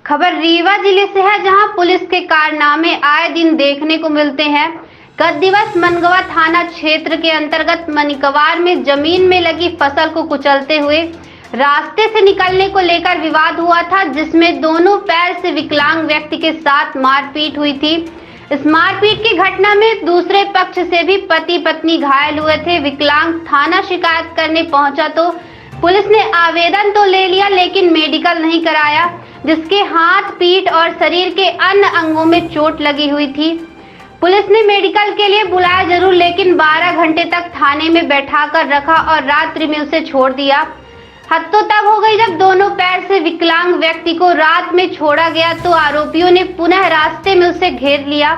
खबर रीवा जिले से है, जहां पुलिस के कारनामे आए दिन देखने को मिलते हैं। गत दिवस मनगवा थाना क्षेत्र के अंतर्गत मनिकवार में जमीन में लगी फसल को कुचलते हुए रास्ते से निकलने को लेकर विवाद हुआ था, जिसमें दोनों पैर से विकलांग व्यक्ति के साथ मारपीट हुई थी। इस मारपीट की घटना में दूसरे पक्ष से भी पति पत्नी घायल हुए थे। विकलांग थाना शिकायत करने पहुंचा तो पुलिस ने आवेदन तो ले लिया, लेकिन मेडिकल नहीं कराया, जिसके हाथ, पीठ और शरीर के अन्य अंगों में चोट लगी हुई थी। पुलिस ने मेडिकल के लिए बुलाया जरूर, लेकिन 12 घंटे तक थाने में बैठाकर रखा और रात्रि में उसे छोड़ दिया। हद तो तब हो गई जब दोनों पैर से विकलांग व्यक्ति को रात में छोड़ा गया तो आरोपियों ने पुनः रास्ते में उसे घेर लिया।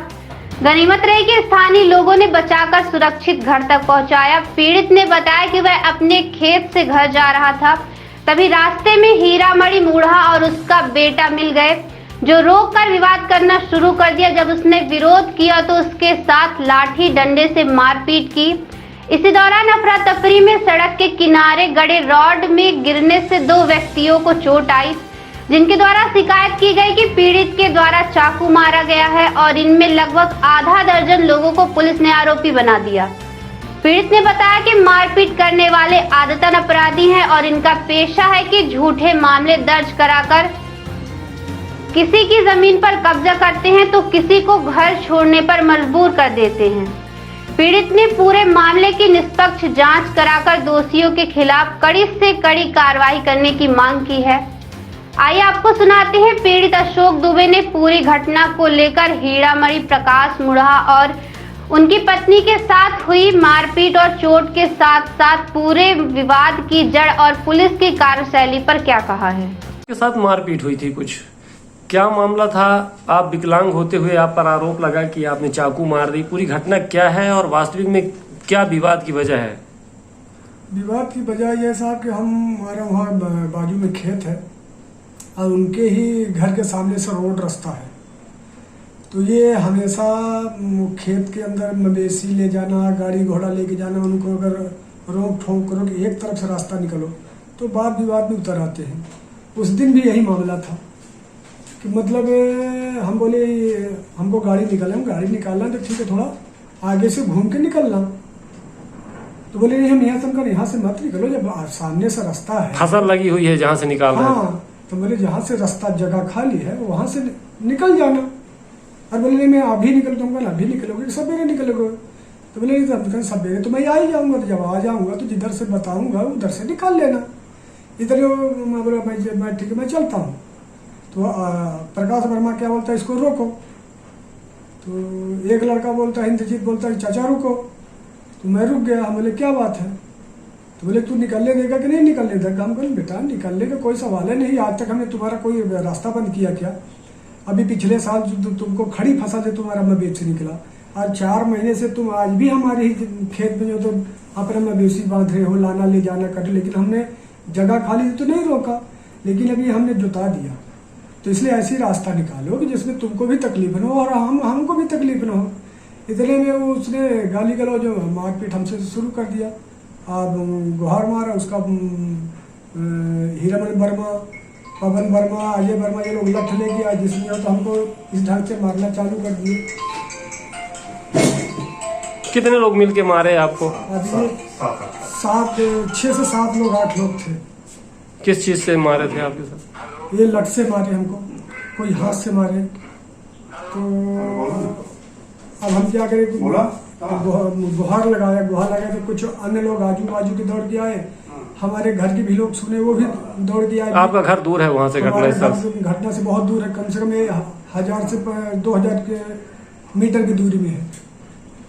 गनीमत रही कि स्थानीय लोगों ने बचाकर सुरक्षित घर तक पहुंचाया। पीड़ित ने बताया कि वह अपने खेत से घर जा रहा था, तभी रास्ते में हीरामणि मूढ़ा और उसका बेटा मिल गए, जो रोक कर विवाद करना शुरू कर दिया। जब उसने विरोध किया तो उसके साथ लाठी डंडे से मारपीट की। इसी दौरान अफरा तफरी में सड़क के किनारे गड़े रॉड में गिरने से 2 व्यक्तियों को चोट आई, जिनके द्वारा शिकायत की गई कि पीड़ित के द्वारा चाकू मारा गया है और इनमें लगभग आधा दर्जन लोगों को पुलिस ने आरोपी बना दिया। पीड़ित ने बताया कि मारपीट करने वाले आदतन अपराधी हैं और इनका पेशा है कि झूठे मामले दर्ज कराकर किसी की जमीन पर कब्जा करते हैं तो किसी को घर छोड़ने पर मजबूर कर देते हैं। पीड़ित ने पूरे मामले की निष्पक्ष जांच कराकर दोषियों के खिलाफ कड़ी से कड़ी कार्रवाई करने की मांग की है। आइए आपको सुनाते हैं पीड़ित अशोक दुबे ने पूरी घटना को लेकर हीरामणि प्रकाश मूढ़ा और उनकी पत्नी के साथ हुई मारपीट और चोट के साथ साथ पूरे विवाद की जड़ और पुलिस की कार्यशैली पर क्या कहा है। के साथ मारपीट हुई थी, कुछ क्या मामला था? आप विकलांग होते हुए आप पर आरोप लगा कि आपने चाकू मार दी, पूरी घटना क्या है और वास्तविक में क्या विवाद की वजह है? विवाद की वजह यह साहब कि हमारा वहाँ बाजू में खेत है और उनके ही घर के सामने से रोड रास्ता है, तो ये हमेशा खेत के अंदर मवेशी ले जाना, गाड़ी घोड़ा लेके जाना, उनको अगर रोक ठोक करो कि एक तरफ से रास्ता निकलो तो बात विवाद में उतर आते हैं। उस दिन भी यही मामला था कि मतलब हम बोले हमको गाड़ी निकालना तो ठीक है, थोड़ा आगे से घूम के निकलना, तो बोले नहीं हम यहाँ से मत निकलो, जब सामने से रास्ता है, फसल लगी हुई है जहाँ से निकालना है। हाँ, तो बोले जहाँ से रास्ता जगह खाली है वहां से निकल जाना। और बोले नहीं मैं अभी निकल दूंगा, अभी निकलोगे सवेरे निकलोगे, तो बोले सवेरे तो मैं आ ही जाऊंगा, तो जब आ जाऊंगा तो जिधर से बताऊंगा उधर से निकाल लेना। इधर मैं बोला मैं ठीक है मैं चलता हूँ। तो प्रकाश वर्मा क्या बोलता है इसको रोको, तो एक लड़का बोलता है, इंद्रजीत बोलता है चाचा रुको, तो मैं रुक गया। हम बोले क्या बात है, तो बोले तू निकलने देगा कि नहीं निकलने देगा? हम बोले बेटा निकलने का कोई सवाल है नहीं, आज तक हमने तुम्हारा कोई रास्ता बंद किया क्या? अभी पिछले साल तुमको खड़ी फसल से तुम्हारा मवेशी निकला, आज 4 महीने से तुम आज भी हमारे खेत में जो तुम अपना मवेशी बांध रहे हो, लाना ले जाना कर, लेकिन हमने जगह खाली तो नहीं रोका, लेकिन अभी हमने जुता दिया, तो इसलिए ऐसी रास्ता निकालो कि जिसमें तुमको भी तकलीफ न हो और हमको भी तकलीफ न हो। इतने में उसने गाली गलौज जो मारपीट हमसे शुरू कर दिया। अब गुहार मारा उसका हीरामणि वर्मा, पवन वर्मा, अजय वर्मा, ये लोग लठ ले गया, जिसमें तो हमको इस ढंग से मारना चालू कर दिए। कितने लोग मिलके मारे आपको? अभी 6 से 7 लोग 8 लोग थे। किस चीज से मारे थे आपके साथ? ये लठ से मारे हमको, कोई हाथ से मारे। तो अब हम क्या करें, गुहार लगाया तो कुछ अन्य लोग आजू बाजू के दौड़ के आए, हमारे घर के भी लोग सुने, वो भी दौड़ के आए। आपका घर दूर है वहाँ से? घटना से बहुत दूर है, कम से कम 1000 से 2000 मीटर की दूरी में है।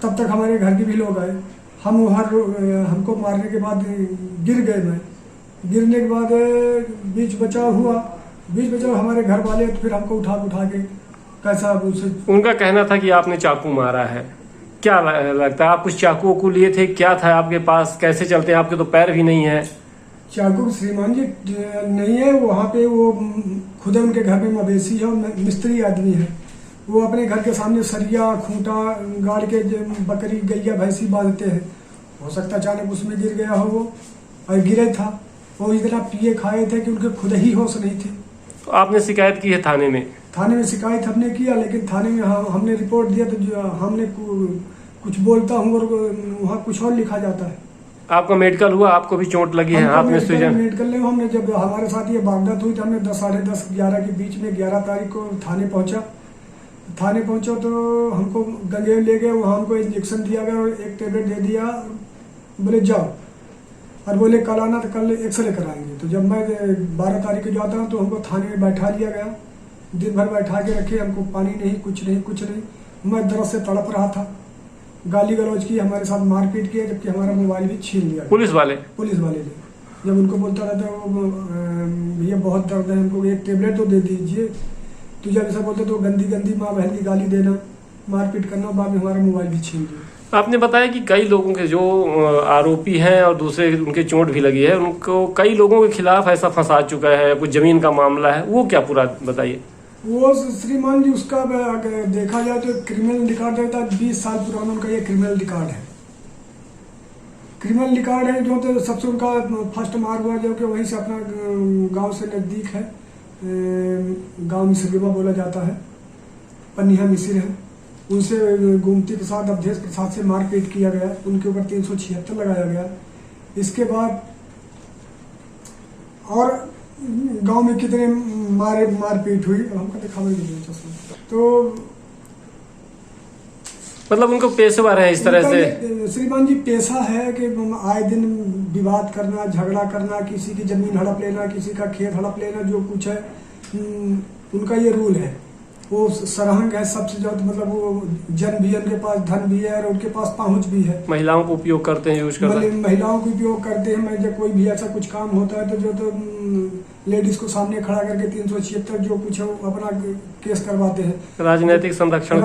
तब तक हमारे घर के भी लोग आए, हम वहाँ हमको मारने के बाद गिर गए। मैं गिरने के बाद बीच बचाव हुआ, हमारे घर वाले तो फिर हमको उठा के कैसा उनका कहना था कि आपने चाकू मारा है, क्या लगता है आप कुछ चाकू को लिए थे? क्या था आपके पास? कैसे चलते हैं? आपके तो पैर भी नहीं है। चाकू श्रीमान जी नहीं है, वहाँ पे वो खुद उनके घर में मवेशी है, मिस्त्री आदमी है, वो अपने घर के सामने सरिया खूंटा गाड़ के बकरी गैया भैंसी बांधते हैं। हो सकता अचानक उसमें गिर गया हो वो, और गिरे था, वो इतना पिए खाए थे कि उनके खुद ही होश नहीं थे। तो आपने शिकायत की है थाने में? थाने में शिकायत हमने किया, लेकिन थाने में हमने रिपोर्ट दिया तो हमने कुछ बोलता हूँ और वहाँ कुछ और लिखा जाता है। आपका मेडिकल हुआ? आपको भी चोट लगी है हाथ में सूजन? मेडिकल नहीं, हमने जब हमारे साथ ये वारदात हुई तो हमने 10, साढ़े 10, 11 के बीच में 11 तारीख को थाने पहुंचा तो हमको गंगेर ले गए, वहाँ हमको इंजेक्शन दिया गया और एक टेबलेट दे दिया, बोले जाओ, और बोले कल आना तो कल एक्सरे कराएंगे। तो जब मैं 12 तारीख को जाता हूँ तो हमको थाने में बैठा लिया गया, दिन भर बैठा के रखे, हमको पानी नहीं, कुछ नहीं। मैं दर्द से तड़प रहा था, गाली गलौज की, हमारे साथ मारपीट किया, जबकि हमारा मोबाइल भी छीन लिया। पुलिस वाले ने जब उनको बोलता रहता वो भैया बहुत दर्द है, हमको एक टेबलेट तो दे दीजिए, तो जब ऐसा बोलते तो गंदी माँ बहन की गाली देना, मारपीट करना, बाद में हमारा मोबाइल भी छीन लिया। आपने बताया कि कई लोगों के जो आरोपी हैं और दूसरे उनके चोट भी लगी है, उनको कई लोगों के खिलाफ ऐसा फंसा चुका है, कुछ जमीन का मामला है, वो क्या पूरा बताइए। वो श्रीमान जी, उसका अगर देखा जाए तो क्रिमिनल रिकॉर्ड रहता है, 20 साल पुराना उनका ये क्रिमिनल रिकॉर्ड है। जो तो सबसे उनका फर्स्ट मार हुआ जो कि वहीं से अपना गांव से नज़दीक है, गांव में सगेवा बोला जाता है, पन्निया मिसिर है, उनसे गोमती प्रसाद, अवधेश प्रसाद से मारपीट किया गया, उनके ऊपर 376 लगाया गया। इसके बाद और गांव में कितने मारपीट हुई, हमको दिखावे तो मतलब उनको पेशेवर है इस तरह से। श्रीमान जी, पेशा है कि आए दिन विवाद करना, झगड़ा करना, किसी की जमीन हड़प लेना, किसी का खेत हड़प लेना, जो कुछ है उनका ये रूल है। वो सरहंग है सबसे ज्यादा, मतलब वो जन भी है, उनके पास धन भी है और उनके पास पहुंच भी है। महिलाओं को उपयोग करते हैं, यूज करते हैं, महिलाओं को उपयोग करते हैं। जब कोई भी ऐसा कुछ काम होता है तो जो तो लेडीज को सामने खड़ा करके 376 जो कुछ है वो अपना केस करवाते हैं। राजनीतिक संरक्षण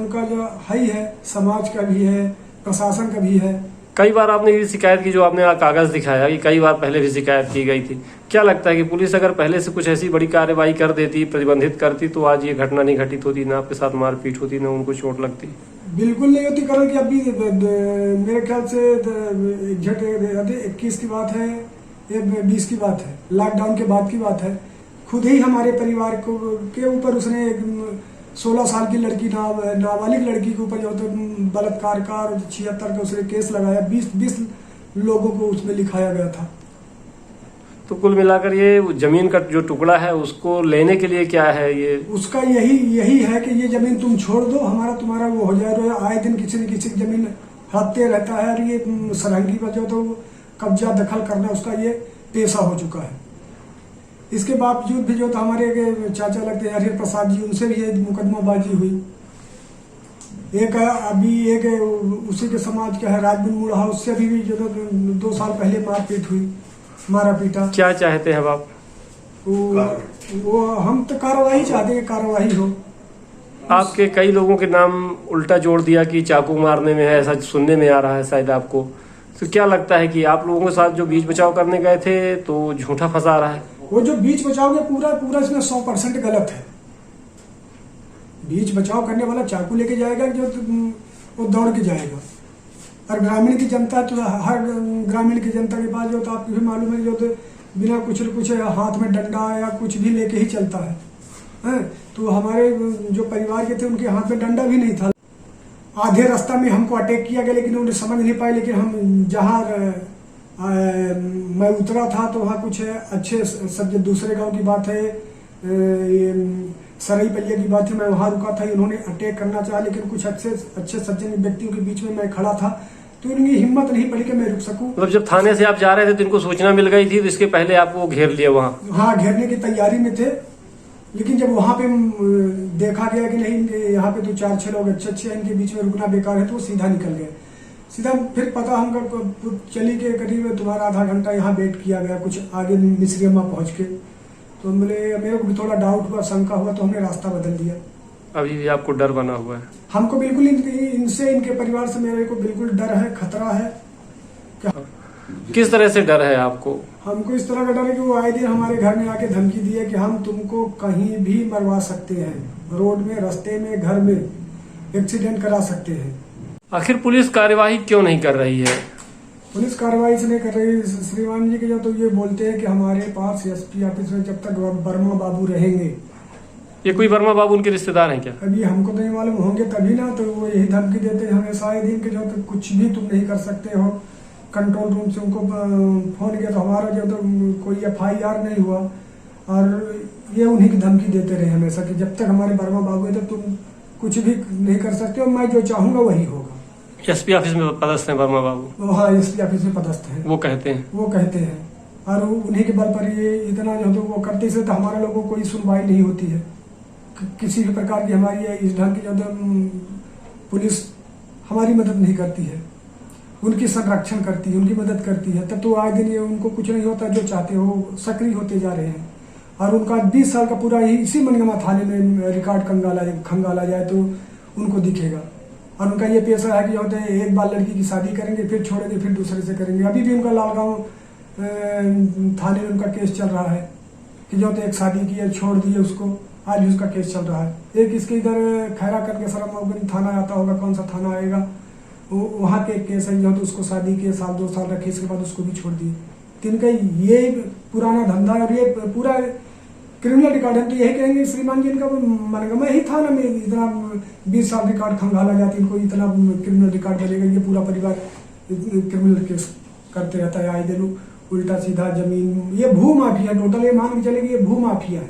का जो है, समाज का भी है, प्रशासन का भी है। कई बार आपने ये शिकायत की, जो आपने कागज दिखाया कि कई बार पहले भी शिकायत की गई थी, क्या लगता है कि पुलिस अगर पहले से कुछ ऐसी बड़ी कार्रवाई कर देती, प्रतिबंधित करती, तो आज ये घटना नहीं घटित होती, ना आपके साथ मारपीट होती, ना उनको चोट लगती? बिल्कुल नहीं होती। कारण कि अभी मेरे ख्याल से 21 की बात है, 20 की बात है, लॉकडाउन के बाद की बात है। खुद ही हमारे परिवार को के ऊपर उसने 16 साल की लड़की, नाबालिग लड़की के ऊपर जो तो बलात्कार का 76 का उसने केस लगाया, 20 लोगों को उसमें लिखाया गया था। तो कुल मिलाकर ये जमीन का जो टुकड़ा है उसको लेने के लिए क्या है, ये उसका यही है कि ये जमीन तुम छोड़ दो, हमारा तुम्हारा वो हो जाए। आए दिन किसी न किसी की जमीन हड़पते रहता है, और ये सरहंगी पर जो तो कब्जा दखल करना उसका ये पेशा हो चुका है। इसके बावजूद भी जो तो हमारे चाचा लगते हैं हरिहर प्रसाद जी, उनसे भी ये मुकदमाबाजी हुई। एक उसी के समाज का है राजबुन मुड़ा, उससे भी जो 2 साल पहले मारपीट हुई, मारा पीटा। क्या चाहते हैं आप? वो हम तो कार्रवाई चाहते हैं, कार्रवाई हो। आपके कई लोगों के नाम उल्टा जोड़ दिया कि चाकू मारने में है, ऐसा सुनने में आ रहा है शायद आपको। तो क्या लगता है कि आप लोगों के साथ जो बीच बचाव करने गए थे तो झूठा फंसा रहा है? वो जो बीच बचाव के पूरा इसमें 100% गलत है। बीच बचाव करने वाला चाकू लेके जाएगा जो वो दौड़ के जाएगा, और ग्रामीण की जनता तो हर ग्रामीण की जनता के पास जो तो आपको भी मालूम है, जो तो बिना कुछ हाथ में डंडा या कुछ भी लेके ही चलता है। तो हमारे जो परिवार के थे उनके हाथ में डंडा भी नहीं था। आधे रास्ता में हमको अटैक किया गया, लेकिन उन्हें समझ नहीं पाए। लेकिन हम जहाँ मैं उतरा था तो वहाँ कुछ अच्छे सज्जन, दूसरे गांव की बात है, सरई पल्लिया की बात है, मैं वहाँ रुका था। इन्होंने अटैक करना चाहा, लेकिन कुछ अच्छे सज्जन व्यक्तियों के बीच में मैं खड़ा था, तो इनकी हिम्मत नहीं पड़ी कि मैं रुक सकूं। मतलब जब थाने से आप जा रहे थे तो इनको सूचना मिल गई थी, तो इसके पहले आपको घेर लिया वहाँ? हाँ, घेरने की तैयारी में थे, लेकिन जब वहाँ पे देखा गया कि नहीं, यहाँ पे तो 4-6 लोग अच्छे इनके बीच में रुकना बेकार है, तो वो सीधा निकल गए। सीधा फिर पता हमको चली के करीब तुम्हारा आधा घंटा यहाँ वेट किया गया, कुछ आगे मिसरियमा पहुँच के। तो मेरे को भी थोड़ा डाउट हुआ, शंका हुआ, तो हमने रास्ता बदल दिया। अभी भी आपको डर बना हुआ है? हमको बिल्कुल इनसे, इनके परिवार से मेरे को बिल्कुल डर है, खतरा है। क्या किस तरह से डर है आपको? हमको इस तरह का डर है कि वो आए दिन हमारे घर में आके धमकी दी है कि हम तुमको कहीं भी मरवा सकते हैं, रोड में, रास्ते में, घर में एक्सीडेंट करा सकते हैं। आखिर पुलिस कार्यवाही क्यों नहीं कर रही है? पुलिस कार्रवाई से नहीं कर रही श्रीमान जी के, जो तो ये बोलते हैं कि हमारे पास एसपी ऑफिस में जब तक वर्मा बाबू रहेंगे। ये कोई वर्मा बाबू उनके रिश्तेदार हैं क्या? अभी हमको तो नहीं मालूम, होंगे तभी ना, तो वो यही धमकी देते हैं हमेशा आए दिन के, जो तो कुछ भी तुम नहीं कर सकते हो। कंट्रोल रूम से उनको फोन किया तो हमारा जो तो कोई FIR नहीं हुआ, और ये उन्हीं की धमकी देते रहे हमेशा कि जब तक हमारे वर्मा बाबू है तो तुम कुछ भी नहीं कर सकते हो, मैं जो चाहूंगा वही होगा। एसपी ऑफिस में पदस्थ हैं वर्मा बाबू? हाँ, एसपी ऑफिस में पदस्थ है। वो कहते हैं और उन्हीं के बल पर ये इतना जो तो वो करते से तो हमारे लोगों को कोई सुनवाई नहीं होती है किसी भी प्रकार की। हमारी इस ढंग की जो तो पुलिस हमारी मदद नहीं करती है, उनकी संरक्षण करती है, उनकी मदद करती है, तब तो आए दिन ये उनको कुछ नहीं होता, जो चाहते हो सक्रिय होते जा रहे हैं। और उनका 20 साल का पूरा इसी मनगमा थाने में रिकॉर्ड खंगाला जाए तो उनको दिखेगा। और उनका ये पेशा है कि जो होते हैं एक बार लड़की की शादी करेंगे, फिर छोड़ेंगे, फिर दूसरे से करेंगे। अभी भी उनका लालगांव थाने में उनका केस चल रहा है कि जो होते एक शादी की है, छोड़ दिए उसको, आज भी उसका केस चल रहा है। एक इसके इधर खैरा करके सरम थाना आता होगा, कौन सा थाना आएगा, वहाँ के केस है जो तो उसको शादी के 1-2 साल रखे, इसके बाद उसको भी छोड़ दिए। तो इनका ये पुराना धंधा है और ये पूरा क्रिमिनल रिकॉर्ड है। तो यही कहेंगे श्रीमान जी, इनका मनगमा ही था ना में इतना 20 साल रिकॉर्ड खंगाला जाती, इनको इतना क्रिमिनल रिकॉर्ड बनेगा। ये पूरा परिवार क्रिमिनल केस करते रहता है आए दिन, उल्टा सीधा जमीन, ये भू माफिया टोटल, ये मान के चलेगी ये भू माफिया है।